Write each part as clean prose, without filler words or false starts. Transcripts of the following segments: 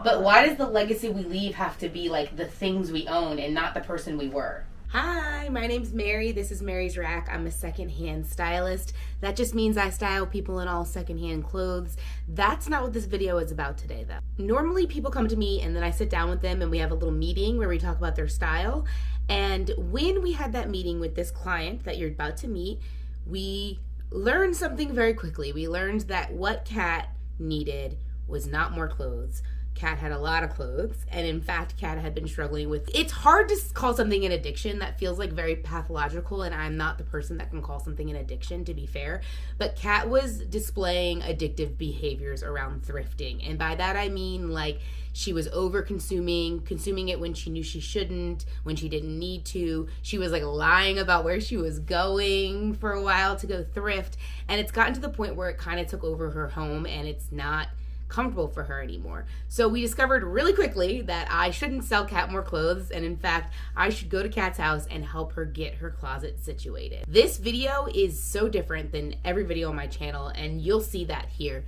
But why does the legacy we leave have to be like the things we own and not the person we were? Hi, my name's Mary. This is Mary's Rack. I'm a secondhand stylist. That just means I style people in all secondhand clothes. That's not what this video is about today, though. Normally people come to me and then I sit down with them and we have a little meeting where we talk about their style. And when we had that meeting with this client that you're about to meet, we learned something very quickly. We learned that what Kat needed was not more clothes. Kat had a lot of clothes, and in fact, Kat had been struggling with... It's hard to call something an addiction. That feels like very pathological, and I'm not the person that can call something an addiction, to be fair. But Kat was displaying addictive behaviors around thrifting, and by that I mean, like, she was consuming it when she knew she shouldn't, when she didn't need to. She was, like, lying about where she was going for a while to go thrift, and it's gotten to the point where it kind of took over her home, and it's not comfortable for her anymore. So we discovered really quickly that I shouldn't sell Kat more clothes, and in fact I should go to Kat's house and help her get her closet situated. This video is so different than every video on my channel, and you'll see that here.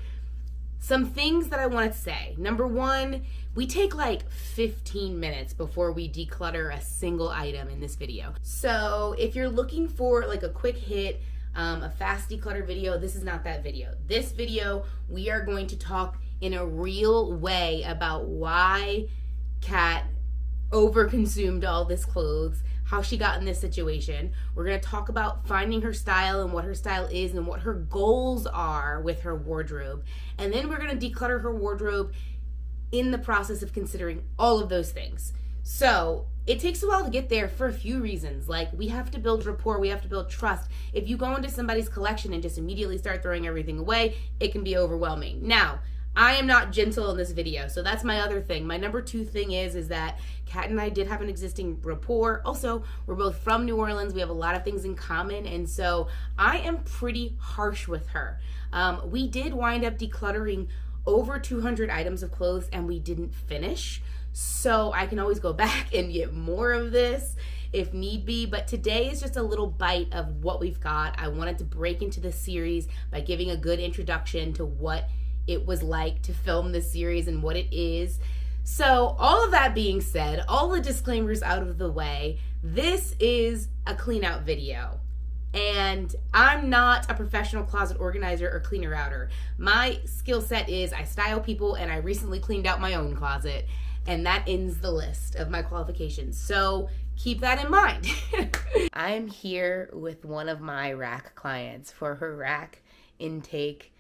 Some things that I want to say. Number one, we take like 15 minutes before we declutter a single item in this video. So if you're looking for like a quick hit, a fast declutter video, this is not that video. This video, we are going to talk in a real way about why Kat overconsumed all this clothes, how she got in this situation. We're going to talk about finding her style and what her style is and what her goals are with her wardrobe. And then we're going to declutter her wardrobe in the process of considering all of those things. So it takes a while to get there for a few reasons. Like, we have to build rapport, we have to build trust. If you go into somebody's collection and just immediately start throwing everything away, it can be overwhelming. Now, I am not gentle in this video, so that's my other thing. My number two thing is that Kat and I did have an existing rapport. Also, we're both from New Orleans. We have a lot of things in common, and so I am pretty harsh with her. We did wind up decluttering over 200 items of clothes, and we didn't finish. So I can always go back and get more of this if need be. But today is just a little bite of what we've got. I wanted to break into this series by giving a good introduction to what it was like to film this series and what it is. So all of that being said, all the disclaimers out of the way, this is a clean out video. And I'm not a professional closet organizer or cleaner outer. My skill set is I style people, and I recently cleaned out my own closet. And that ends the list of my qualifications. So keep that in mind. I'm here with one of my rack clients for her rack intake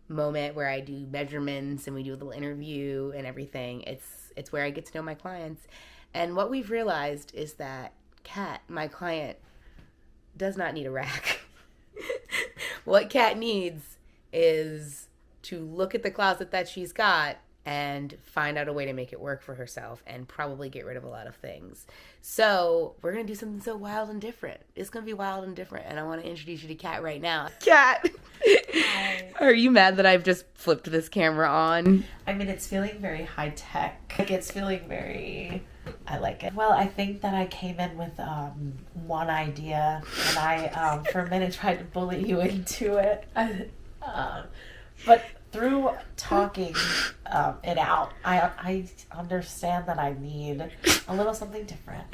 moment where I do measurements and we do a little interview and everything. It's where I get to know my clients. And what we've realized is that Kat, my client, does not need a rack. What Kat needs is to look at the closet that she's got and find out a way to make it work for herself and probably get rid of a lot of things. So we're going to do something so wild and different. It's going to be wild and different, and I want to introduce you to Kat right now. Kat! Hi. Are you mad that I've just flipped this camera on? I mean, it's feeling very high tech. Like, it's feeling very... I like it. Well, I think that I came in with one idea, and I, for a minute, tried to bully you into it. But through talking it out, I understand that I need a little something different.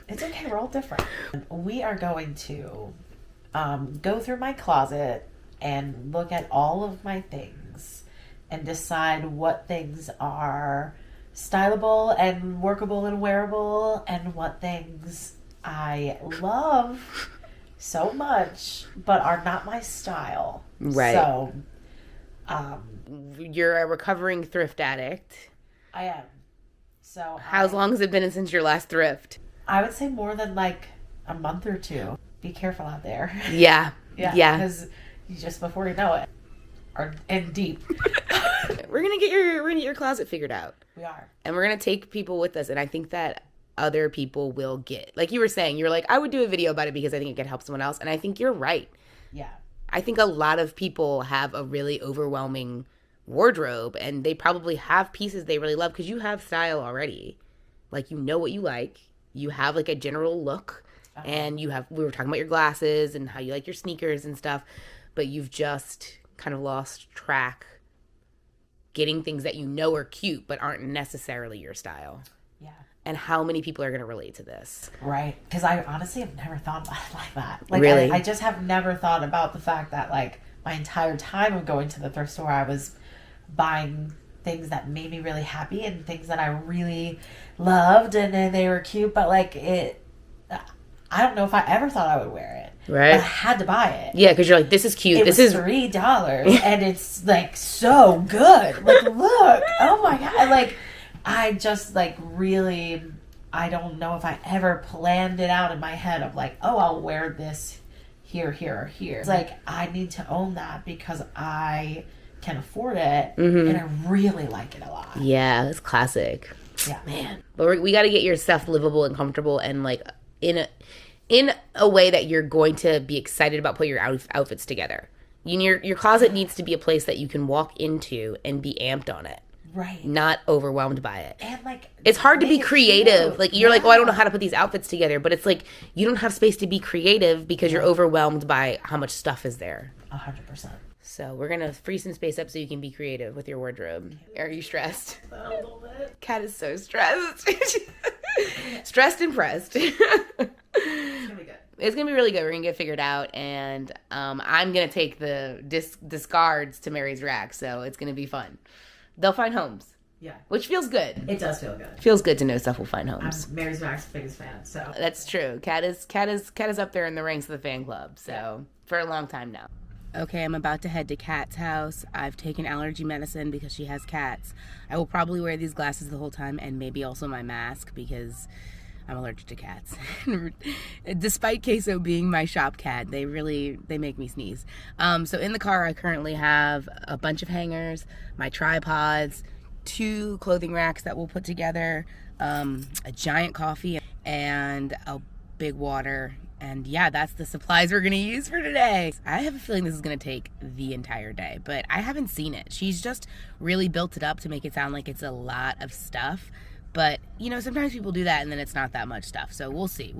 It's okay, we're all different. We are going to go through my closet and look at all of my things and decide what things are stylable and workable and wearable, and what things I love so much but are not my style. Right. So you're a recovering thrift addict. I am. So how long has it been since your last thrift? I would say more than like a month or two. Be careful out there. Yeah. Yeah. Because you just before you know it are in deep. We're gonna get your closet figured out. We are. And we're gonna take people with us, and I think that other people will get, like you were saying, you're like, I would do a video about it because I think it could help someone else, and I think you're right. Yeah. I think a lot of people have a really overwhelming wardrobe, and they probably have pieces they really love because you have style already. Like, you know what you like. You have like a general look, and we were talking about your glasses and how you like your sneakers and stuff, but you've just kind of lost track getting things that you know are cute but aren't necessarily your style. Yeah. And how many people are going to relate to this? Right. Because I honestly have never thought about it like that. Like, really? I just have never thought about the fact that, like, my entire time of going to the thrift store, I was buying things that made me really happy and things that I really loved, and then they were cute, but, like, I don't know if I ever thought I would wear it. Right. But I had to buy it. Yeah, because you're like, this is cute. This is $3, and it's, like, so good. Like, look. Oh, my God. Like, I just, like, really, I don't know if I ever planned it out in my head of, like, oh, I'll wear this here, here, or here. It's like, I need to own that because I can afford it, and I really like it a lot. Yeah, it's classic. Yeah. Man. But we got to get your stuff livable and comfortable and, like, in a way that you're going to be excited about putting your outfits together. Your closet needs to be a place that you can walk into and be amped on it. Right. Not overwhelmed by it. And, like, it's hard to be creative. Cute. Like, you're like, oh, I don't know how to put these outfits together. But it's like, you don't have space to be creative because you're overwhelmed by how much stuff is there. 100%. So we're going to free some space up so you can be creative with your wardrobe. Are you stressed? A little bit. Kat is so stressed. Stressed and pressed. It's going to be good. It's going to be really good. We're going to get figured out. And I'm going to take the discards to Mary's rack. So it's going to be fun. They'll find homes. Yeah. Which feels good. It does feel good. Feels good to know stuff will find homes. I'm Mary's Rack's biggest fan, so. That's true. Kat is up there in the ranks of the fan club, so for a long time now. Okay, I'm about to head to Kat's house. I've taken allergy medicine because she has cats. I will probably wear these glasses the whole time and maybe also my mask because I'm allergic to cats. Despite Queso being my shop cat, they make me sneeze. So in the car, I currently have a bunch of hangers, my tripods, 2 clothing racks that we'll put together, a giant coffee, and a big water. And yeah, that's the supplies we're going to use for today. I have a feeling this is going to take the entire day, but I haven't seen it. She's just really built it up to make it sound like it's a lot of stuff. But, you know, sometimes people do that and then it's not that much stuff. So we'll see.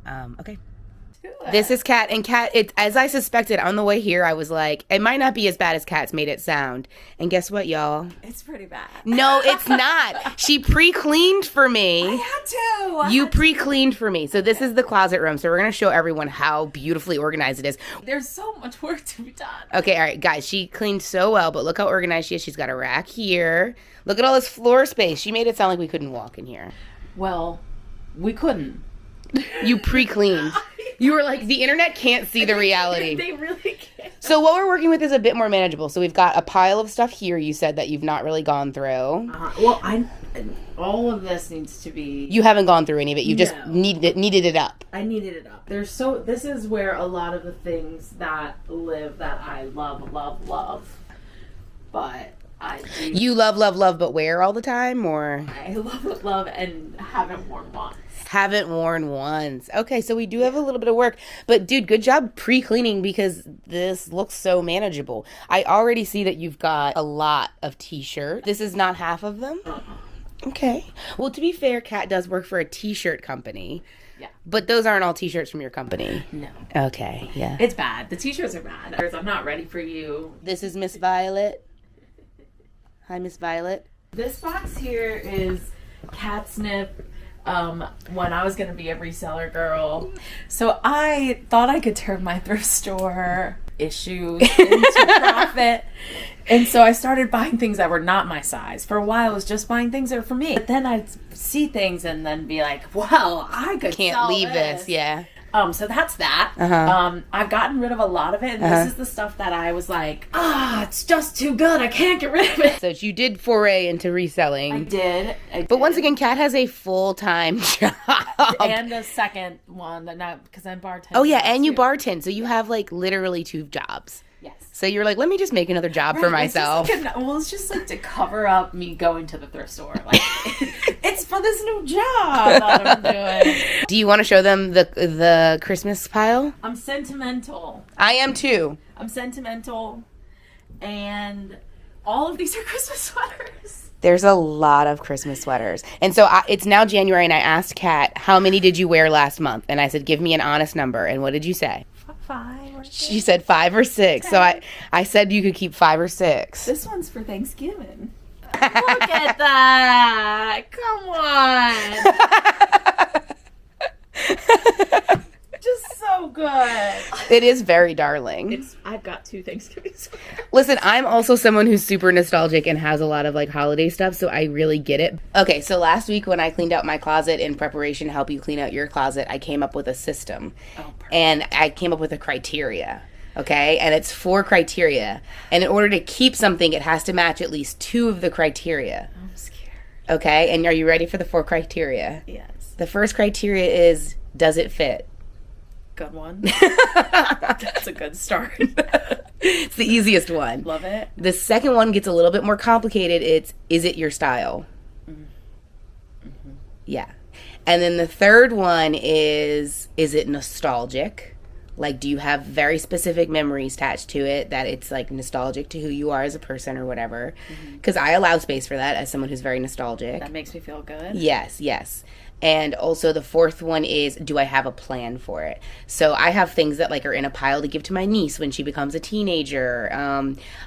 Okay. This is Kat. And Kat, as I suspected on the way here, I was like, it might not be as bad as Kat's made it sound. And guess what, y'all? It's pretty bad. No, it's not. She pre-cleaned for me. I had to. You pre-cleaned for me. So this is the closet room. So we're going to show everyone how beautifully organized it is. There's so much work to be done. Okay, all right, guys. She cleaned so well, but look how organized she is. She's got a rack here. Look at all this floor space. She made it sound like we couldn't walk in here. Well, we couldn't. You pre-cleaned. You were like, the internet can't see the reality. They really can't. So what we're working with is a bit more manageable. So we've got a pile of stuff here you said that you've not really gone through. Well, all of this needs to be... You haven't gone through any of it. You just needed it up. I needed it up. This is where a lot of the things that live that I love. But I do... You love, but wear all the time, or? I love, and haven't worn once. Haven't worn once. Okay, so we do have a little bit of work. But, dude, good job pre-cleaning because this looks so manageable. I already see that you've got a lot of T-shirts. This is not half of them? Okay. Well, to be fair, Kat does work for a T-shirt company. Yeah. But those aren't all T-shirts from your company. No. Okay, yeah. It's bad. The T-shirts are bad. I'm not ready for you. This is Miss Violet. Hi, Miss Violet. This box here is catnip. When I was going to be a reseller girl. So I thought I could turn my thrift store issues into profit. And so I started buying things that were not my size. For a while, I was just buying things that were for me. But then I'd see things and then be like, well, I could Can't sell leave this. yeah. So that's that. I've gotten rid of a lot of it. And this is the stuff that I was like, it's just too good. I can't get rid of it. So you did foray into reselling. I did. But once again, Kat has a full-time job. And a second one, because I'm bartending. Oh, yeah, and you bartend. So you have, like, literally 2 jobs. Yes. So you're like, let me just make another job for myself. It's just like to cover up me going to the thrift store. Like, it's for this new job that I'm doing. Do you want to show them the Christmas pile? I'm sentimental. I am too. I'm sentimental. And all of these are Christmas sweaters. There's a lot of Christmas sweaters. And so it's now January, and I asked Kat, how many did you wear last month? And I said, give me an honest number. And what did you say? 5. or 6? She said 5 or 6. So I said you could keep 5 or 6. This one's for Thanksgiving. Look at that. Come on. Just so good. It is very darling. I've got 2 Thanksgivings. Listen, I'm also someone who's super nostalgic and has a lot of like holiday stuff, so I really get it. Okay, so last week when I cleaned out my closet in preparation to help you clean out your closet, I came up with a system. And I came up with a criteria. Okay, and it's 4 criteria. And in order to keep something, it has to match at least 2 of the criteria. I'm scared. Okay, and are you ready for the 4 criteria? Yes. The first criteria is, does it fit? Good one. That's a good start. It's the easiest one. Love it. The second one gets a little bit more complicated. It's, is it your style? Mm-hmm. Yeah. And then the third one is it nostalgic? Like, do you have very specific memories attached to it that it's, like, nostalgic to who you are as a person or whatever? Because I allow space for that as someone who's very nostalgic. That makes me feel good. Yes, yes. And also the fourth one is, do I have a plan for it? So I have things that like are in a pile to give to my niece when she becomes a teenager.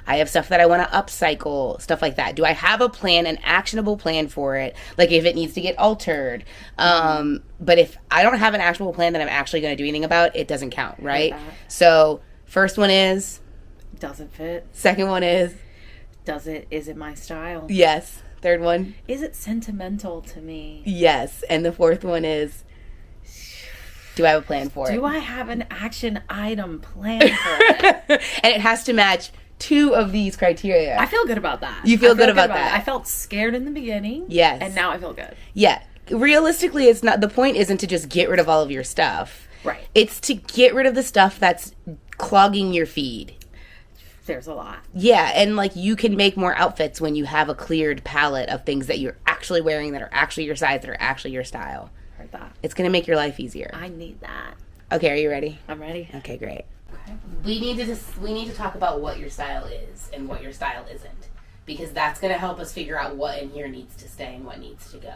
I have stuff that I want to upcycle, stuff like that. Do I have a plan, an actionable plan for it? Like if it needs to get altered. But if I don't have an actual plan that I'm actually going to do anything about, it doesn't count, right? So first one is, doesn't fit. second one is, is it my style? yes. Third one, is it sentimental to me? yes. And the fourth one is, do I have a plan for it? Do I have an action item plan for it? And it has to match 2 of these criteria. I feel good about that. You feel good about that. I felt scared in the beginning. Yes. And now I feel good. Yeah. Realistically, it's not, the point isn't to just get rid of all of your stuff. Right. It's to get rid of the stuff that's clogging your feed. There's a lot. Yeah, and like you can make more outfits when you have a cleared palette of things that you're actually wearing, that are actually your size, that are actually your style. Heard that. It's going to make your life easier. I need that. Okay, are you ready? I'm ready. Okay, great. Okay. We need to talk about what your style is and what your style isn't, because that's going to help us figure out what in here needs to stay and what needs to go.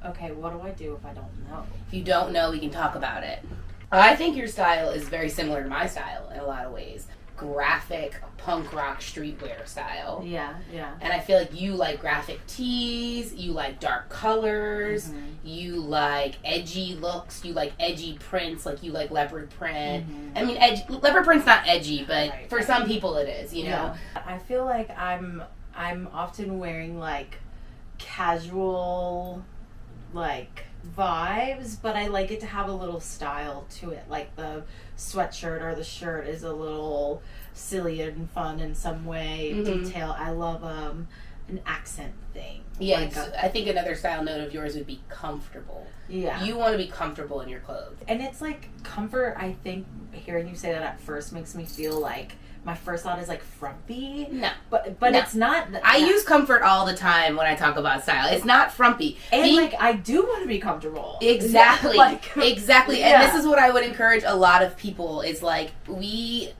Okay, what do I do if I don't know? If you don't know, we can talk about it. I think your style is very similar to my style in a lot of ways. Graphic, punk rock, streetwear style. Yeah, yeah. And I feel like you like graphic tees, you like dark colors, you like edgy looks, you like edgy prints, like you like leopard print. I mean, leopard print's not edgy, but for some people it is, you know? I feel like I'm often wearing like casual like vibes, but I like it to have a little style to it. Like the sweatshirt or the shirt is a little silly and fun in some way. Detail. I love an accent thing. Yeah, like I think another style note of yours would be comfortable. Yeah. You want to be comfortable in your clothes. And it's like comfort, I think hearing you say that at first makes me feel like my first thought is like frumpy. No. But No. it's not. I use comfort all the time when I talk about style. It's not frumpy. And like I do want to be comfortable. Exactly. Exactly. Yeah. And this is what I would encourage a lot of people is like, we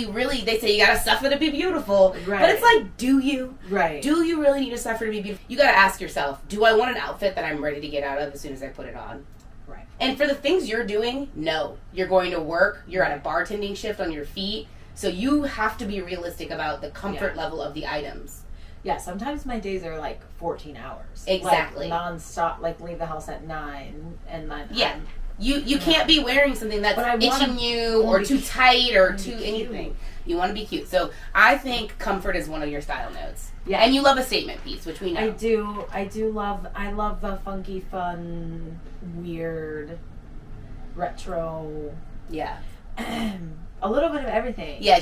really, they say you gotta suffer to be beautiful. Right. But it's like, do you? Right. Do you really need to suffer to be beautiful? You gotta ask yourself, do I want an outfit that I'm ready to get out of as soon as I put it on? Right. And for the things you're doing, no. You're going to work, you're at a bartending shift on your feet, so you have to be realistic about the comfort level of the items. Yeah, sometimes my days are like 14 hours. Exactly. Like non-stop, like leave the house at 9 and then You can't be wearing something that's itching you or too tight or too anything. You want to be cute. So I think comfort is one of your style notes. Yeah. And you love a statement piece, which we know. I love the funky, fun, weird, retro. Yeah. A little bit of everything. Yeah,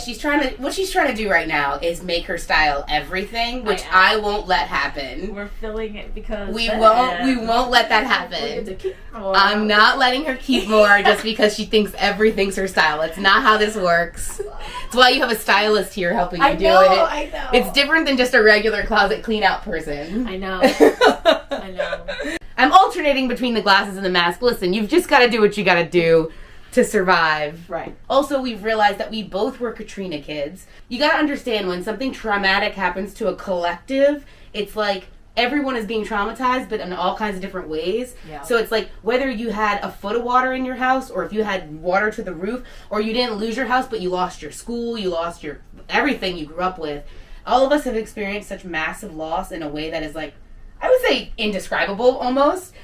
what she's trying to do right now is make her style everything, which I won't let happen. We're filling it because we won't let that happen. I'm not letting her keep more just because she thinks everything's her style. That's not how this works. It's why you have a stylist here helping you do it. I know. It's different than just a regular closet clean out person. I know. I know. I'm alternating between the glasses and the mask. Listen, you've just got to do what you got to do to survive. Right. Also, we've realized that we both were Katrina kids. You gotta understand, when something traumatic happens to a collective, it's like everyone is being traumatized, but in all kinds of different ways. Yeah. So it's like whether you had a foot of water in your house, or if you had water to the roof, or you didn't lose your house, but you lost your school, you lost your everything you grew up with. All of us have experienced such massive loss in a way that is like, I would say, indescribable almost.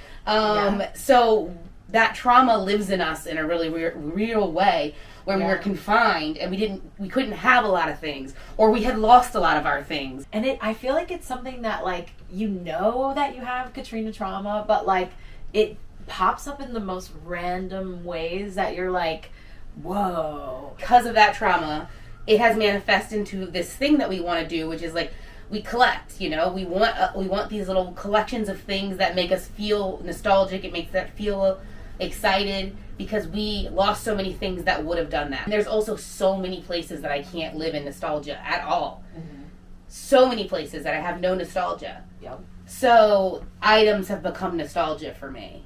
So that trauma lives in us in a really real way when we were confined and we couldn't have a lot of things, or we had lost a lot of our things. And I feel like it's something that, like, you know that you have Katrina trauma, but like it pops up in the most random ways that you're like, whoa. Because of that trauma, it has manifested into this thing that we want to do, which is like, we collect, we want these little collections of things that make us feel nostalgic. It makes us feel excited because we lost so many things that would have done that. And there's also so many places that I can't live in nostalgia at all. Mm-hmm. So many places that I have no nostalgia. Yep. So items have become nostalgia for me.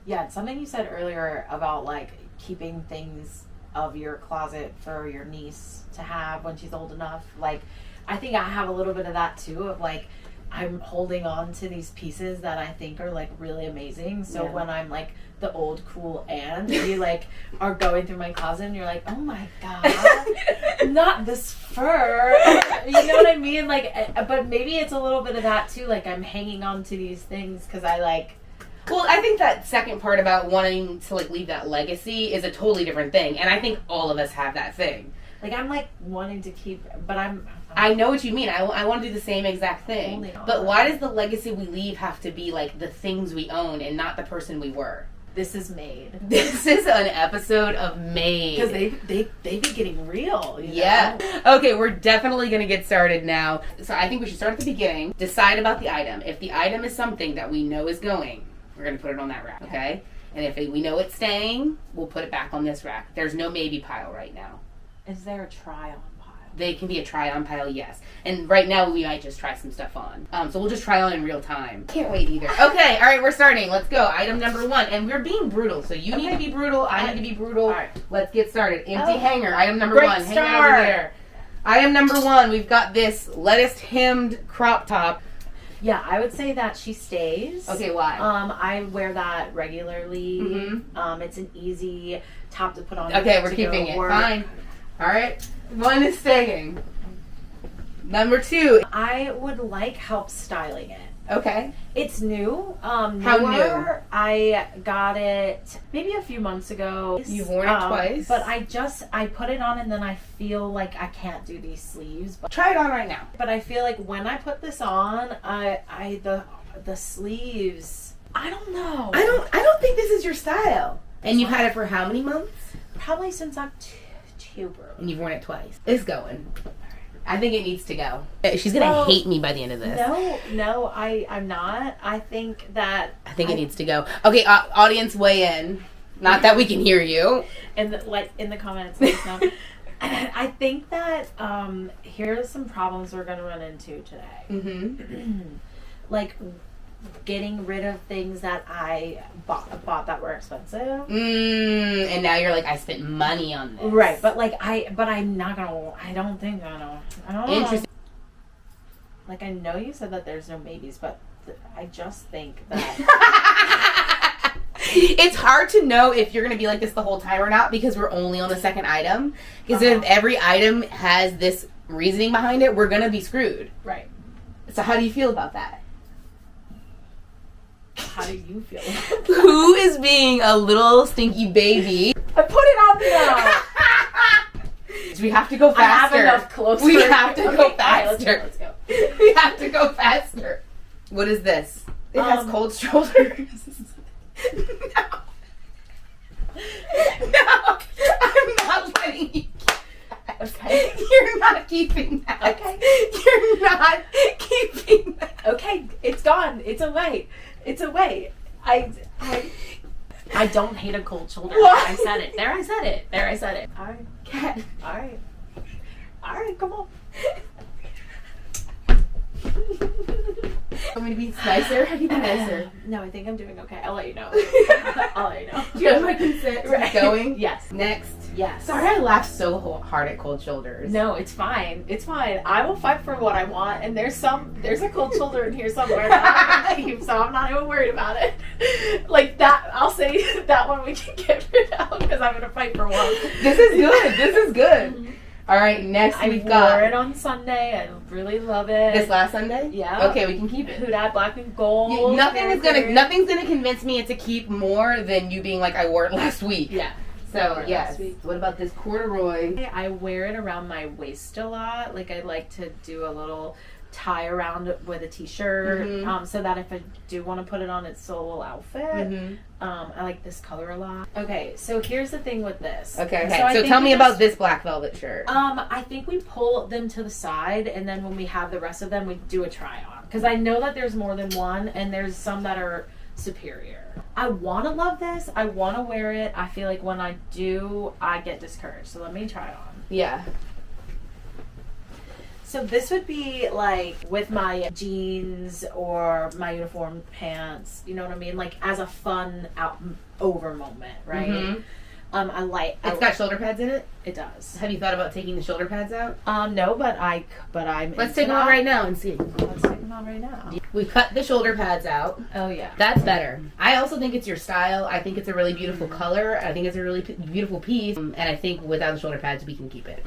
Yeah, something you said earlier about like keeping things of your closet for your niece to have when she's old enough. Like, I think I have a little bit of that too, of like, I'm holding on to these pieces that I think are like really amazing. So when I'm like the old cool aunt, you like are going through my closet and you're like, oh my god, not this fur. You know what I mean? Like, but maybe it's a little bit of that too. Like, I'm hanging on to these things because I like. Well, I think that second part about wanting to like leave that legacy is a totally different thing, and I think all of us have that thing. Like, I'm like wanting to keep, but I know what you mean. I want to do the same exact thing. But why does the legacy we leave have to be like the things we own and not the person we were? This is Made. This is an episode of Made. Because they be getting real. You know? Yeah. Okay, we're definitely going to get started now. So I think we should start at the beginning. Decide about the item. If the item is something that we know is going, we're going to put it on that rack, okay? And if we know it's staying, we'll put it back on this rack. There's no maybe pile right now. Is there a try-on pile? They can be a try-on pile, yes. And right now, we might just try some stuff on. So we'll just try on in real time. Can't wait either. Okay, all right, we're starting. Let's go. Item number 1. And we're being brutal. So you need to be brutal. I need to be brutal. All right. Let's get started. Empty hanger. Item number 1. Hang it over there. Item number 1. We've got this lettuce-hemmed crop top. Yeah, I would say that she stays. Okay, why? I wear that regularly. Mm-hmm. It's an easy top to put on. Okay, we're keeping it. Fine. All right. 1 is staying. Number 2. I would like help styling it. Okay. It's new. How new? I got it maybe a few months ago. You've worn it twice. But I put it on and then I feel like I can't do these sleeves. But try it on right now. But I feel like when I put this on, the sleeves, I don't know. I don't think this is your style. And you've had it for how many months? Probably since October. And you've worn it twice. It's going. I think it needs to go. She's gonna hate me by the end of this. No, I'm not. I think it needs to go. Okay, audience, weigh in. Not that we can hear you. In the comments, let us know. I think that here are some problems we're gonna run into today. Mm-hmm. Like getting rid of things that I bought that were expensive. And now you're like, I spent money on this. Right, but I'm not gonna. I don't know. Interesting. Like, I know you said that there's no maybes, but I just think that it's hard to know if you're gonna be like this the whole time or not because we're only on the second item. Because if every item has this reasoning behind it, we're gonna be screwed. Right. So how do you feel about that? How do you feel? Who is being a little stinky baby? I put it on now. We have to go faster. I have enough clothes. We have to go faster. Right, let's go. We have to go faster. What is this? It has cold shoulders. No, I'm not letting you. Okay. You're not keeping that. Okay. You're not keeping that. Okay, it's gone. It's away. It's away. I don't hate a cold shoulder. What? I said it. There I said it. All right. Cat. All right, come on. Want me to be nicer? How do you be nicer? No, I think I'm doing okay. I'll let you know. I'll let you know. Do you have my consent to keep going? Yes. Next. Yes. Sorry I laughed so hard at cold shoulders. No, it's fine. It's fine. I will fight for what I want, and there's a cold shoulder in here somewhere that I leave, so I'm not even worried about it. Like that, I'll say that one we can get rid of because I'm gonna fight for one. This is good. This is good. Mm-hmm. All right, next I we've wore got it on Sunday. I really love it. this last Sunday. Yeah. Okay, we can keep it. Who Dat Black and Gold. Nothing's gonna convince me it's a keep more than you being like I wore it last week. Yeah. So yes. What about this corduroy? I wear it around my waist a lot. Like I like to do a little tie around it with a t-shirt, so that if I do want to put it on its solo outfit, I like this color a lot. Okay, so here's the thing with this. Okay. So tell me about this black velvet shirt. I think we pull them to the side, and then when we have the rest of them, we do a try on. Because I know that there's more than one, and there's some that are superior. I want to love this. I want to wear it. I feel like when I do, I get discouraged. So let me try it on. Yeah. So this would be like with my jeans or my uniform pants, you know what I mean? Like as a fun over moment, right? It's got shoulder pads in it? It does. Have you thought about taking the shoulder pads out? No, but I'm Let's take them out right now and see. Let's take them out right now. We cut the shoulder pads out. Oh yeah. That's better. I also think it's your style. I think it's a really beautiful color. I think it's a really beautiful piece. And I think without the shoulder pads, we can keep it.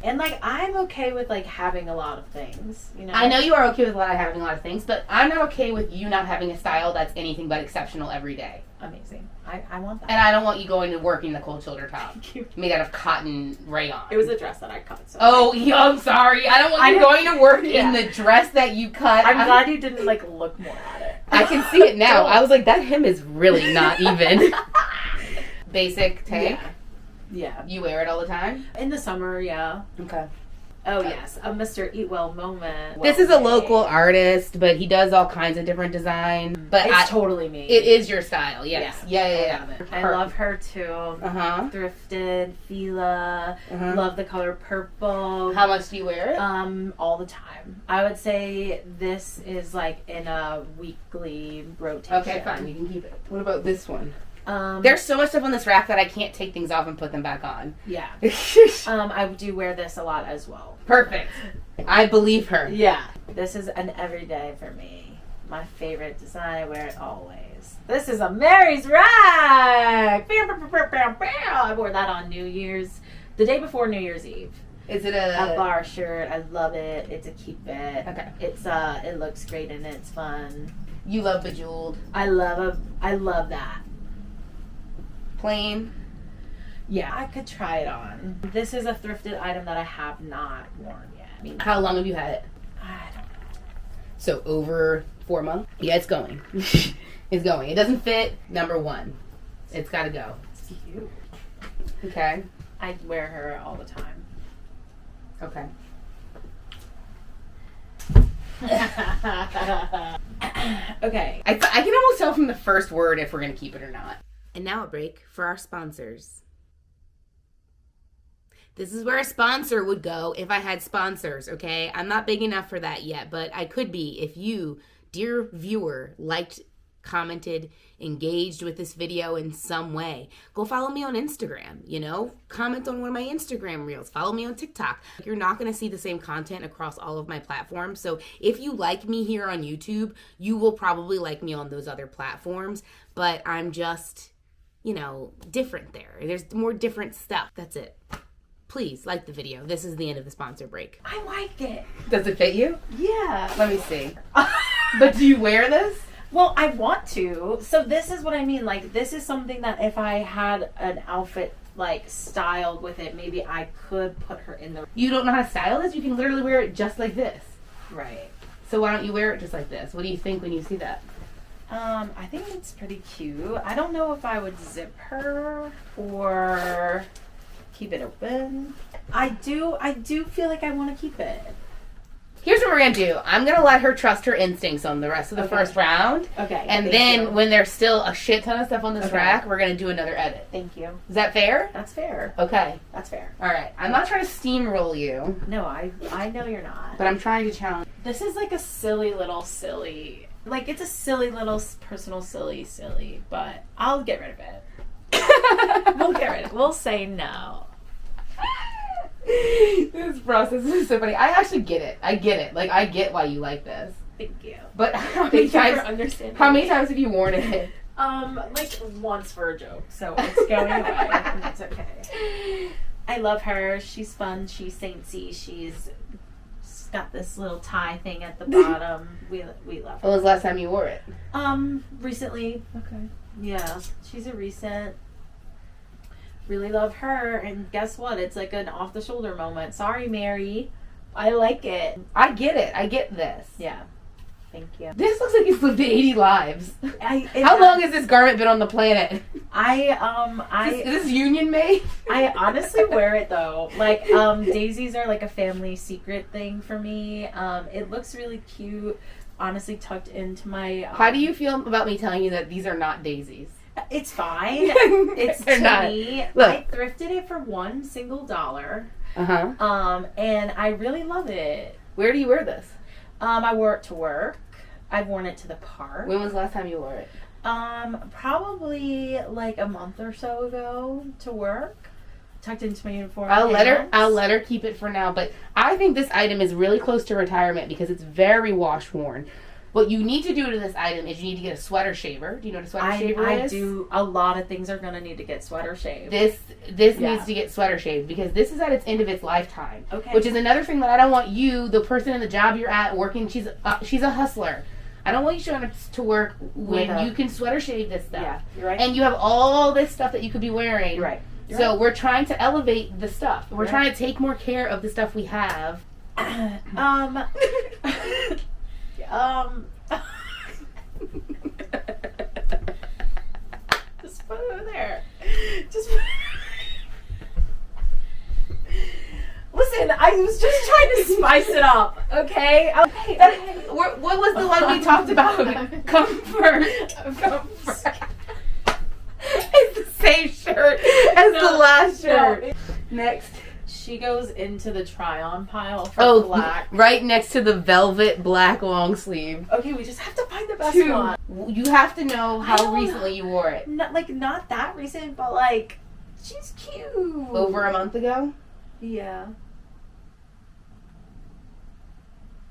And like I'm okay with like having a lot of things, you know. I know you are okay with having a lot of things, but I'm not okay with you not having a style that's anything but exceptional every day. Amazing. I want that. And I don't want you going to work in the cold shoulder top. Thank you. Made out of cotton rayon. It was a dress that I cut. So I'm sorry. I don't want you going to work in the dress that you cut. I'm glad you didn't like look more at it. I can see it now. I was like, that hem is really not even. Basic tank. Yeah. You wear it all the time? In the summer, yeah. Okay. Oh, yes. A Mr. Eat Well moment. This is a local artist, but he does all kinds of different designs. But it's totally me. It is your style, yes. Yeah. I love her too. Thrifted, Fila. Love the color purple. How much do you wear it? All the time. I would say this is like in a weekly rotation. Okay, fine. You can keep it. What about this one? There's so much stuff on this rack that I can't take things off and put them back on. Yeah. I do wear this a lot as well. Perfect. I believe her. Yeah. This is an everyday for me. My favorite design. I wear it always. This is a Mary's rack. I wore that on New Year's, the day before New Year's Eve. Is it a bar shirt? I love it. It's a keep it. Okay. It looks great and it's fun. You love bejeweled. I love that. Plain. Yeah, I could try it on. This is a thrifted item that I have not worn yet. How long have you had it? I don't know. So over 4 months? Yeah, it's going. It's going. It doesn't fit, number one. It's got to go. It's cute. Okay. I wear her all the time. Okay. Okay. I can almost tell from the first word if we're going to keep it or not. And now a break for our sponsors. This is where a sponsor would go if I had sponsors, okay? I'm not big enough for that yet, but I could be if you, dear viewer, liked, commented, engaged with this video in some way. Go follow me on Instagram, comment on one of my Instagram reels, follow me on TikTok. You're not going to see the same content across all of my platforms. So if you like me here on YouTube, you will probably like me on those other platforms, but I'm just, different there. There's more different stuff. That's it. Please like the video. This is the end of the sponsor break. I like it. Does it fit you? Yeah. Let me see. But do you wear this? Well, I want to. So this is what I mean. Like, this is something that if I had an outfit, like, styled with it, maybe I could put her in the... You don't know how to style this? You can literally wear it just like this. Right. So why don't you wear it just like this? What do you think when you see that? I think it's pretty cute. I don't know if I would zip her or keep it open. I do feel like I want to keep it. Here's what we're going to do. I'm going to let her trust her instincts on the rest of the first round. Okay. And then when there's still a shit ton of stuff on this rack, we're going to do another edit. Thank you. Is that fair? That's fair. Okay. That's fair. All right. I'm not trying to steamroll you. No, I know you're not. But I'm trying to challenge. This is like a silly little silly. Like, it's a silly little personal silly, but I'll get rid of it. We'll get rid of it. We'll say no. This process is so funny. I actually get it. I get it. Like, I get why you like this. Thank you. But how many times? Understanding. How many times have you worn it? Like once for a joke, so it's going away, and it's okay. I love her. She's fun. She's saintsy. She's got this little tie thing at the bottom. We love her. When was the last time you wore it? Recently. Okay. Yeah, she's a recent. Really love her, and guess what? It's like an off the shoulder moment. Sorry, Mary. I like it. I get it. I get this. Yeah. Thank you. This looks like it's lived 80 lives. How How long has this garment been on the planet? I Is this union made? I honestly wear it though. Like, daisies are like a family secret thing for me. It looks really cute, honestly, tucked into my. How do you feel about me telling you that these are not daisies? It's fine. It's They're to not. me. Look. I thrifted it for $1 single. Uh-huh. And I really love it. Where do you wear this? I wore it to work. I've worn it to the park. When was the last time you wore it? Probably like a month or so ago to work. Tucked into my uniform. I'll let her keep it for now, but I think this item is really close to retirement because it's very wash worn. What you need to do to this item is you need to get a sweater shaver. Do you know what a sweater shaver is? I do. A lot of things are going to need to get sweater shaved. This needs to get sweater shaved because this is at its end of its lifetime. Okay. Which is another thing that I don't want you, the person in the job you're at, working. She's a hustler. I don't want you showing up to work when you can sweater shave this stuff. Yeah, you're right. And you have all this stuff that you could be wearing. You're right. So we're trying to elevate the stuff. We're Right. trying to take more care of the stuff we have. Just put it over there. Just put it. Listen, I was just trying to spice it up, okay? What was the one we talked about? Comfort. It's the same shirt as the last shirt. Next. She goes into the try-on pile for black. Right next to the velvet black long sleeve. Okay, we just have to find the best one. You have to know how recently you wore it. Not that recent, but like, she's cute. Over a month ago? Yeah.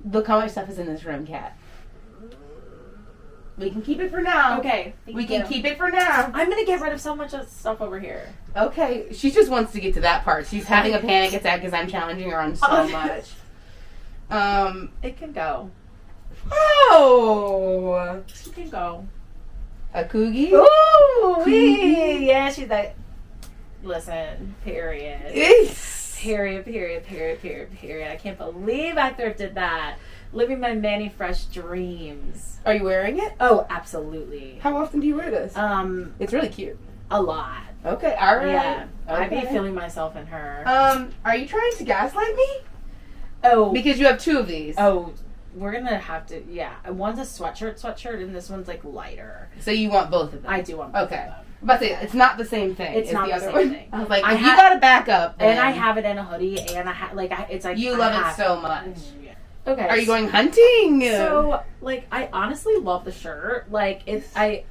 Look how much stuff is in this room, Kat. We can keep it for now. Okay. We can keep it for now. I'm gonna get rid of so much of stuff over here. Okay. She just wants to get to that part. She's having a panic attack because I'm challenging her on so much. It can go. Oh! It can go. A Coogie? Ooh, wee. Yeah, she's like, listen, period. Period. I can't believe I thrifted that. Living my many fresh dreams. Are you wearing it? Oh, absolutely. How often do you wear this? It's really cute. A lot. Okay, alright. Yeah. Okay. I'd be feeling myself in her. Are you trying to gaslight me? Oh. Because you have two of these. Oh, we're gonna have to, yeah. One's a sweatshirt, and this one's like lighter. So you want both of them? I do want both of them. But it's not the same thing. It's not the other same one. thing. I was like, if you got a backup, and I have it in a hoodie, and it's like you love it so much. Yeah. Okay. Are you going hunting? So, like, I honestly love the shirt. Like, I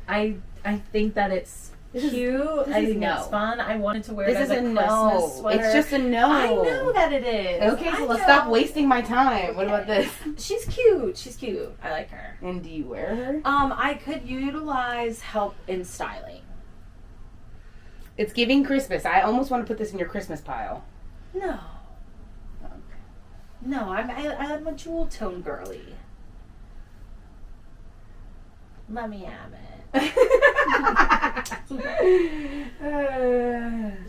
think that it's cute. I think it's fun. I wanted to wear it as a Christmas sweater. It's just a no. I know that it is. Okay, so let's stop wasting my time. What about this? She's cute. I like her. And do you wear her? I could utilize help in styling. It's giving Christmas. I almost want to put this in your Christmas pile. No. No, I'm a jewel tone girly. Let me have it.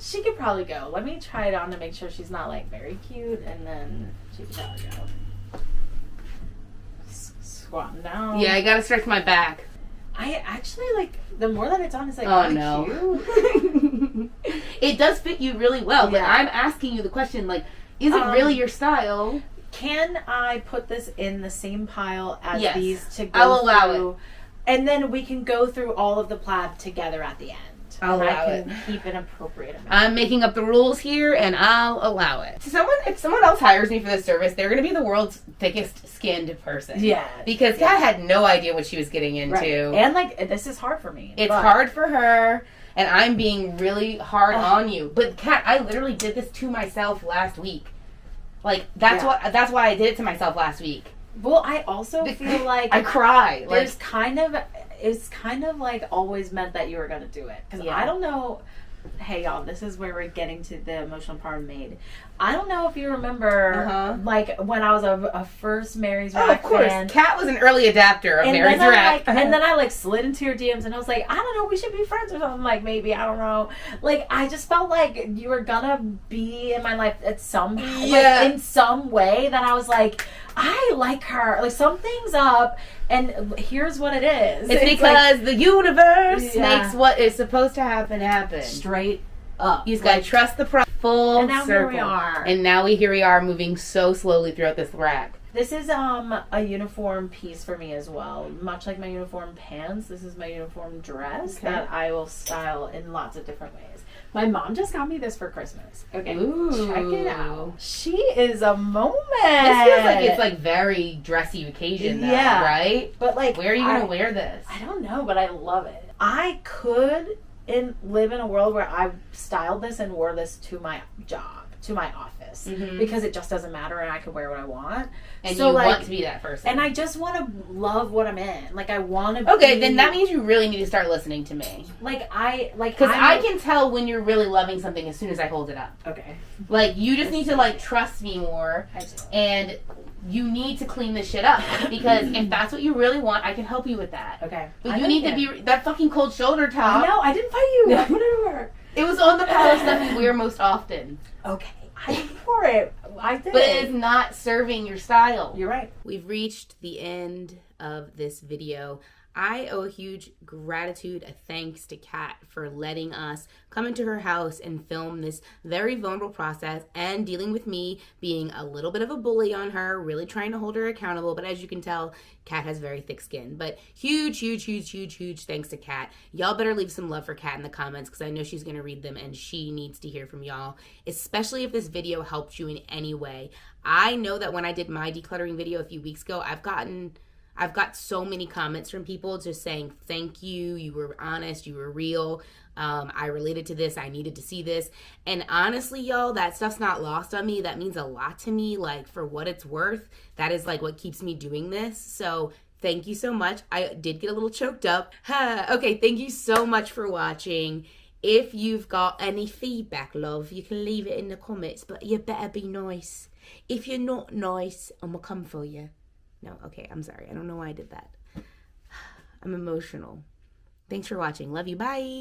She could probably go. Let me try it on to make sure she's not like very cute, and then she could probably go. Squatting down. Yeah, I gotta stretch my back. I actually like the more that it's on, it's like cute. It does fit you really well, but I'm asking you the question like, is it really your style? Can I put this in the same pile as these to go I'll allow through? And then we can go through all of the plaid together at the end. I'll and allow I it. can keep an appropriate amount. I'm making up the rules here, and I'll allow it. If someone else hires me for this service, they're going to be the world's thickest skinned person. Yeah. Because Kat had no idea what she was getting into. Right. And like, this is hard for me. It's hard for her, and I'm being really hard on you. But Kat, I literally did this to myself last week. Like, that's why I did it to myself last week. Well, I also feel like I cry. It's kind of like always meant that you were going to do it. Because I don't know. Hey, y'all, this is where we're getting to the emotional part of Maid. I don't know if you remember, like, when I was a first Mary's Rack of course. fan. Kat was an early adapter of Mary's Rack. And then I, like, slid into your DMs, and I was like, I don't know, we should be friends or something. Like, maybe, I don't know. Like, I just felt like you were gonna be in my life at some, like, in some way that I was like, I like her. Like, something's up, and here's what it is. It's because the universe makes what is supposed to happen. Straight up. You just gotta trust the process. Full and now circle. Here we are. And now here we are moving so slowly throughout this rack. This is a uniform piece for me as well. Much like my uniform pants, this is my uniform dress that I will style in lots of different ways. My mom just got me this for Christmas. Okay, check it out. She is a moment. This feels like it's like very dressy occasion though, right? But like, where are you gonna wear this? I don't know, but I love it. I could live in a world where I styled this and wore this to my job, to my office, because it just doesn't matter and I can wear what I want. And so, you like, want to be that person. And I just want to love what I'm in. Like, I want to Okay, then that means you really need to start listening to me. Because I can tell when you're really loving something as soon as I hold it up. Okay. Like, you just need to, like, trust me more. I do. And you need to clean this shit up. Because if that's what you really want, I can help you with that. Okay. But you need to be... That fucking cold shoulder top. I know, I didn't fight you. Whatever. It was on the pile of stuff you wear most often. Okay. I wore it. I did. But it is not serving your style. You're right. We've reached the end of this video. I owe a huge gratitude, a thanks to Kat for letting us come into her house and film this very vulnerable process and dealing with me being a little bit of a bully on her, really trying to hold her accountable. But as you can tell, Kat has very thick skin. But huge thanks to Kat. Y'all better leave some love for Kat in the comments because I know she's going to read them and she needs to hear from y'all, especially if this video helped you in any way. I know that when I did my decluttering video a few weeks ago, I've got so many comments from people just saying, thank you, you were honest, you were real, I related to this, I needed to see this. And honestly, y'all, that stuff's not lost on me. That means a lot to me. Like, for what it's worth, that is like what keeps me doing this. So thank you so much. I did get a little choked up. Okay, thank you so much for watching. If you've got any feedback, love, you can leave it in the comments, but you better be nice. If you're not nice, I'm gonna come for you. No, okay, I'm sorry. I don't know why I did that. I'm emotional. Thanks for watching. Love you. Bye.